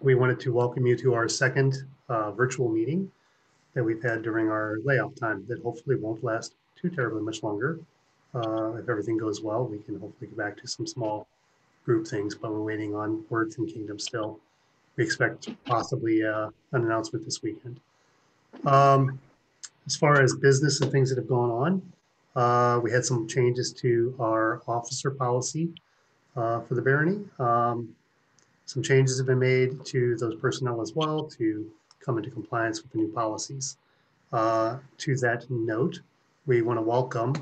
We wanted to welcome you to our second virtual meeting that we've had during our layoff time that hopefully won't last too terribly much longer. If everything goes well, we can hopefully get back to some small group things, but we're waiting on word from Kingdom still. We expect possibly an announcement this weekend. As far as business and things that have gone on, we had some changes to our officer policy for the Barony. Some changes have been made to those personnel as well to come into compliance with the new policies. To that note, we want to welcome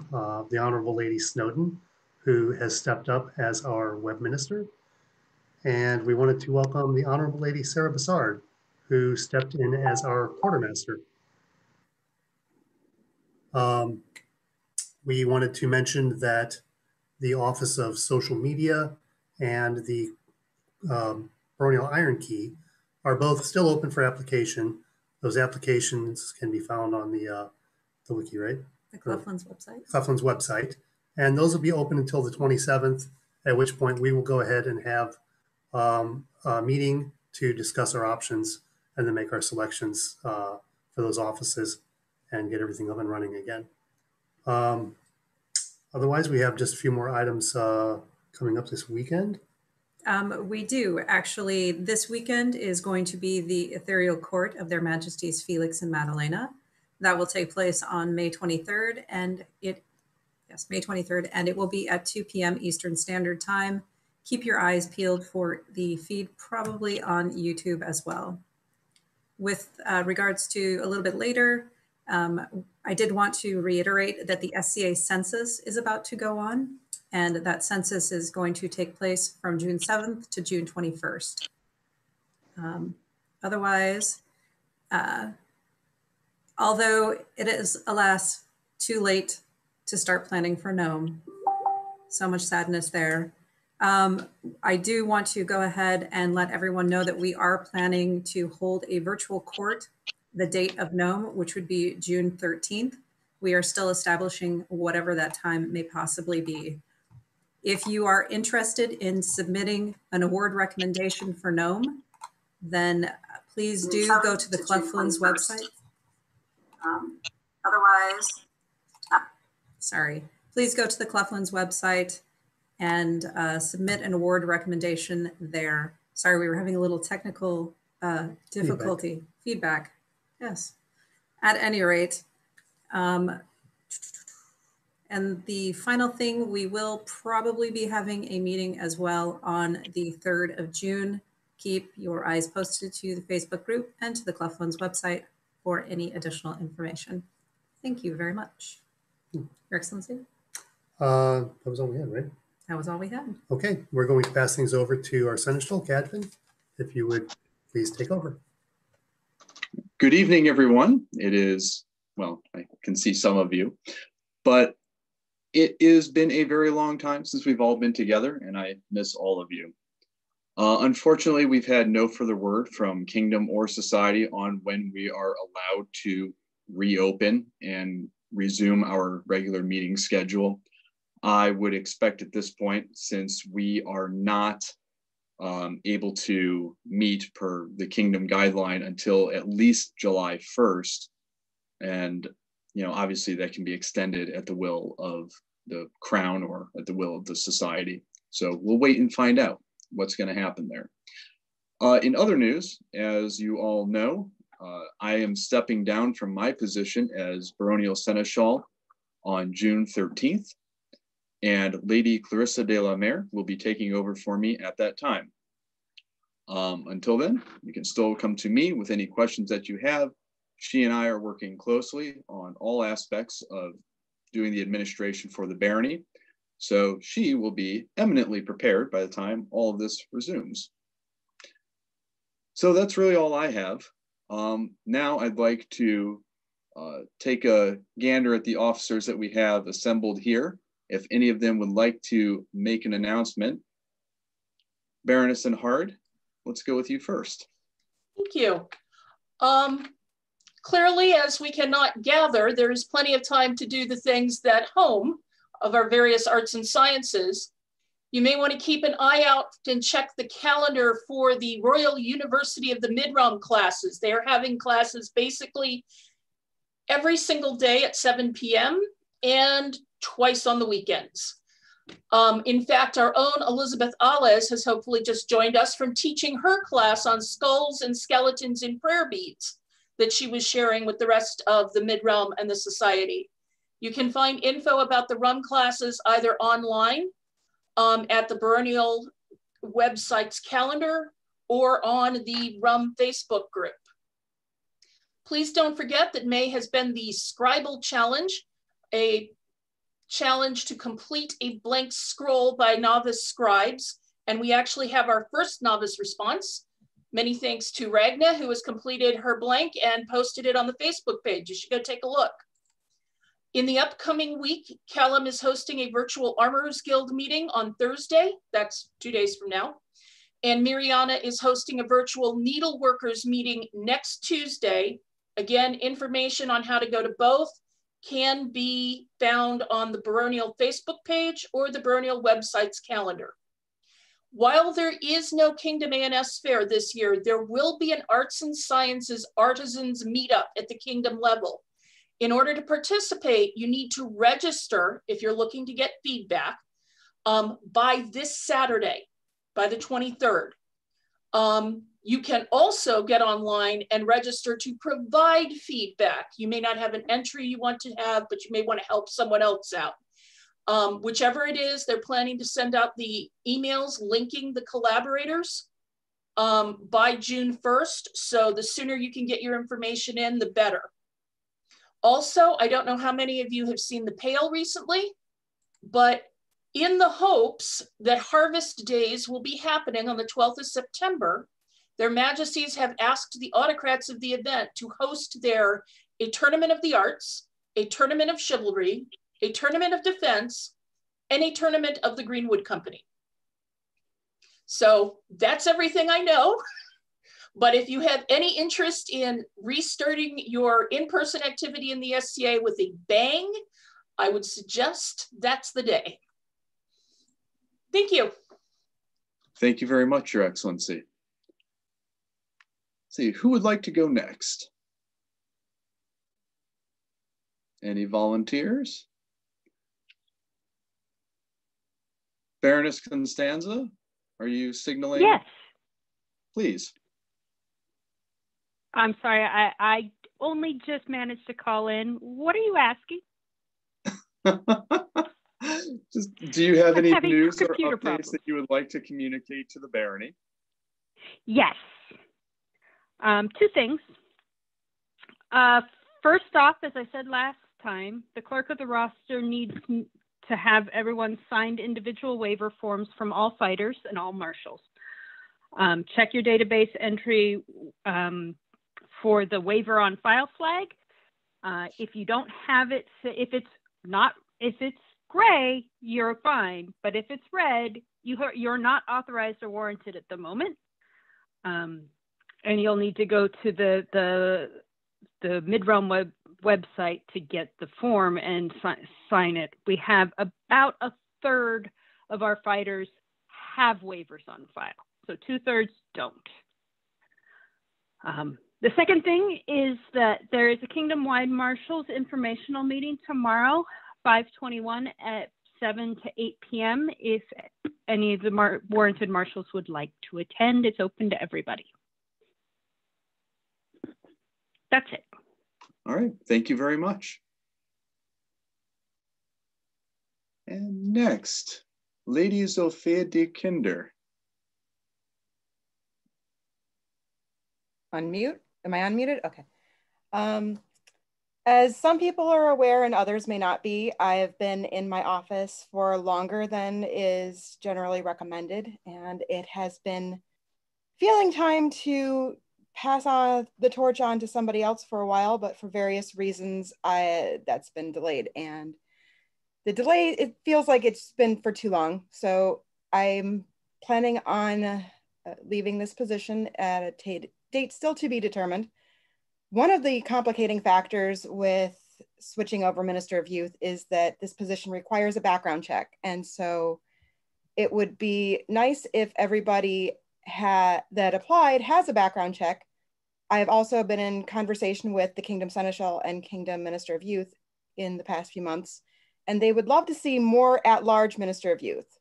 the Honorable Lady Snowden, who has stepped up as our web minister. And we wanted to welcome the Honorable Lady Sarah Bassard, who stepped in as our quartermaster. We wanted to mention that the Office of Social Media and the Baronial Iron Key are both still open for application. Those applications can be found on the wiki, right? The Cleftlands website. Cleftlands website. And those will be open until the 27th, at which point we will go ahead and have a meeting to discuss our options and then make our selections for those offices and get everything up and running again. Otherwise, we have just a few more items coming up this weekend. We do. Actually, this weekend is going to be the Ethereal Court of Their Majesties Felix and Madalena. That will take place on May 23rd, and May 23rd, and it will be at 2 p.m. Eastern Standard Time. Keep your eyes peeled for the feed, probably on YouTube as well. With regards to a little bit later, I did want to reiterate that the SCA census is about to go on, and that census is going to take place from June 7th to June 21st. Otherwise, although it is, alas, too late to start planning for Nome, so much sadness there, I do want to go ahead and let everyone know that we are planning to hold a virtual court the date of Nome, which would be June 13th. We are still establishing whatever that time may possibly be. If you are interested in submitting an award recommendation for Nome, then please do go to the Cleftlands website. Please go to the Cleftlands website and submit an award recommendation there. Sorry, we were having a little technical difficulty. Feedback. Yes. At any rate, and the final thing, we will probably be having a meeting as well on the 3rd of June. Keep your eyes posted to the Facebook group and to the Cleftlands website for any additional information. Thank you very much. Your Excellency. That was all we had, right? That was all we had. Okay, we're going to pass things over to our Seneschal, Cadfin, if you would please take over. Good evening, everyone. It is, well, I can see some of you, but it has been a very long time since we've all been together, and I miss all of you. Unfortunately, we've had no further word from Kingdom or Society on when we are allowed to reopen and resume our regular meeting schedule. I would expect at this point, since we are not able to meet per the Kingdom guideline until at least July 1st, and obviously that can be extended at the will of the Crown or at the will of the Society. So we'll wait and find out what's going to happen there. In other news, as you all know, I am stepping down from my position as Baronial Seneschal on June 13th, and Lady Clarissa de la Mare will be taking over for me at that time. Until then, you can still come to me with any questions that you have. She and I are working closely on all aspects of doing the administration for the Barony, so she will be eminently prepared by the time all of this resumes. So that's really all I have. Now I'd like to take a gander at the officers that we have assembled here. If any of them would like to make an announcement. Baroness and Hard, let's go with you first. Thank you. Clearly, as we cannot gather, there is plenty of time to do the things at home of our various arts and sciences. You may want to keep an eye out and check the calendar for the Royal University of the Mid-Realm classes. They are having classes basically every single day at 7 p.m. and twice on the weekends. In fact, our own Elizabeth Alez has hopefully just joined us from teaching her class on skulls and skeletons in prayer beads that she was sharing with the rest of the Mid-Realm and the Society. You can find info about the Rum classes either online at the Baronial website's calendar or on the Rum Facebook group. Please don't forget that May has been the Scribal Challenge, a challenge to complete a blank scroll by novice scribes. And we actually have our first novice response. Many thanks to Ragna, who has completed her blank and posted it on the Facebook page. You should go take a look. In the upcoming week, Callum is hosting a virtual Armorers Guild meeting on Thursday. That's 2 days from now. And Miriana is hosting a virtual Needleworkers meeting next Tuesday. Again, information on how to go to both can be found on the Baronial Facebook page or the Baronial website's calendar. While there is no Kingdom A&S Fair this year, there will be an Arts and Sciences Artisans Meetup at the Kingdom level. In order to participate, you need to register if you're looking to get feedback by this Saturday, by the 23rd. You can also get online and register to provide feedback. You may not have an entry you want to have, but you may want to help someone else out. Whichever it is, they're planning to send out the emails linking the collaborators by June 1st. So the sooner you can get your information in, the better. Also, I don't know how many of you have seen The Pale recently, but in the hopes that Harvest Days will be happening on the 12th of September, their Majesties have asked the autocrats of the event to host a Tournament of the Arts, a Tournament of Chivalry, a Tournament of Defense, and a Tournament of the Greenwood Company. So that's everything I know. But if you have any interest in restarting your in-person activity in the SCA with a bang, I would suggest that's the day. Thank you. Thank you very much, Your Excellency. Let's see, who would like to go next? Any volunteers? Baroness Constanza, are you signaling? Yes. Please. I'm sorry, I only just managed to call in. What are you asking? Do you have any news or computer updates problems that you would like to communicate to the Barony? Yes. Two things. First off, as I said last time, the clerk of the roster needs to have everyone signed individual waiver forms from all fighters and all marshals. Check your database entry for the waiver on file flag. If you don't have it, if it's gray, you're fine. But if it's red, you're not authorized or warranted at the moment. And you'll need to go to the Mid-Realm website to get the form and sign it. We have about a third of our fighters have waivers on file. So 2/3 don't. The second thing is that there is a Kingdom-wide Marshals informational meeting tomorrow, 5/21 at 7 to 8 p.m. If any of the warranted marshals would like to attend, it's open to everybody. That's it. All right, thank you very much. And next, Lady Sophia de Kinder. Unmute? Am I unmuted? Okay. As some people are aware and others may not be, I have been in my office for longer than is generally recommended, and it has been feeling time to pass on the torch on to somebody else for a while, but for various reasons, that's been delayed. And the delay, it feels like it's been for too long. So I'm planning on leaving this position at a date still to be determined. One of the complicating factors with switching over Minister of Youth is that this position requires a background check. And so it would be nice if everybody that applied has a background check. I have also been in conversation with the Kingdom Seneschal and Kingdom Minister of Youth in the past few months, and they would love to see more at-large Minister of Youth.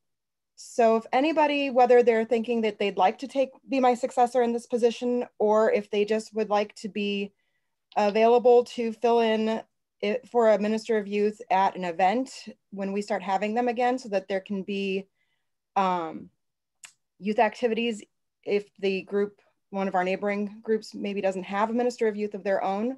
So if anybody, whether they're thinking that they'd like to be my successor in this position, or if they just would like to be available to fill in for a Minister of Youth at an event when we start having them again, so that there can be youth activities if the group, one of our neighboring groups maybe doesn't have a Minister of Youth of their own,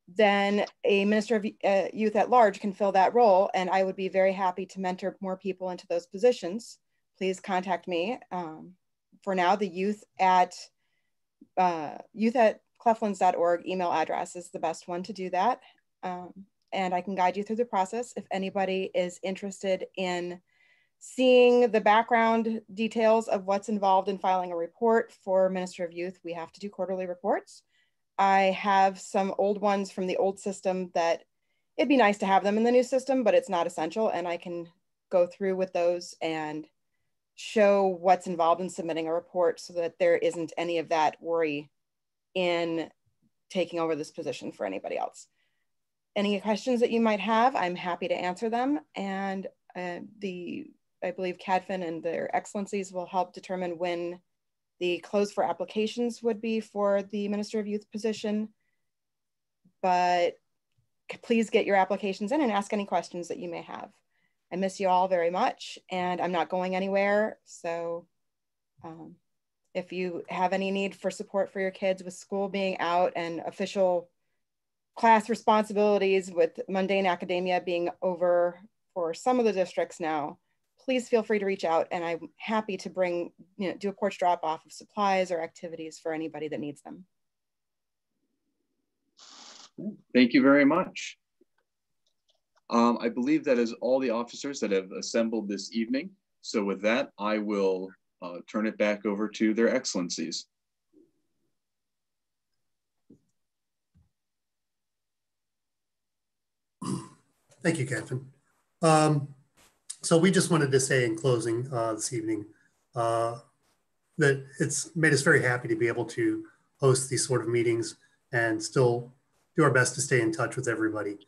then a Minister of Youth at large can fill that role. And I would be very happy to mentor more people into those positions. Please contact me. For now, the youth at cleftlands.org email address is the best one to do that. And I can guide you through the process. If anybody is interested in seeing the background details of what's involved in filing a report for Minister of Youth, we have to do quarterly reports. I have some old ones from the old system that it'd be nice to have them in the new system, but it's not essential. And I can go through with those and show what's involved in submitting a report so that there isn't any of that worry in taking over this position for anybody else. Any questions that you might have, I'm happy to answer them. And I believe CADFIN and their excellencies will help determine when the close for applications would be for the Minister of Youth position. But please get your applications in and ask any questions that you may have. I miss you all very much, and I'm not going anywhere. So if you have any need for support for your kids with school being out and official class responsibilities with mundane academia being over for some of the districts now, please feel free to reach out, and I'm happy to do a porch drop off of supplies or activities for anybody that needs them. Thank you very much. I believe that is all the officers that have assembled this evening. So with that, I will turn it back over to their excellencies. Thank you, Catherine. So we just wanted to say in closing this evening that it's made us very happy to be able to host these sort of meetings and still do our best to stay in touch with everybody.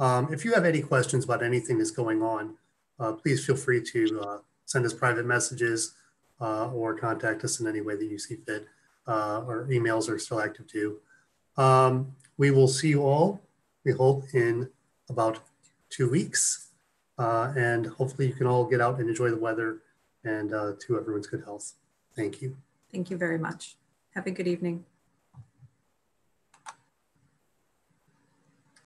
If you have any questions about anything that's going on, please feel free to send us private messages or contact us in any way that you see fit. Our emails are still active too. We will see you all, we hope, in about 2 weeks. And hopefully you can all get out and enjoy the weather, and to everyone's good health. Thank you. Thank you very much. Have a good evening.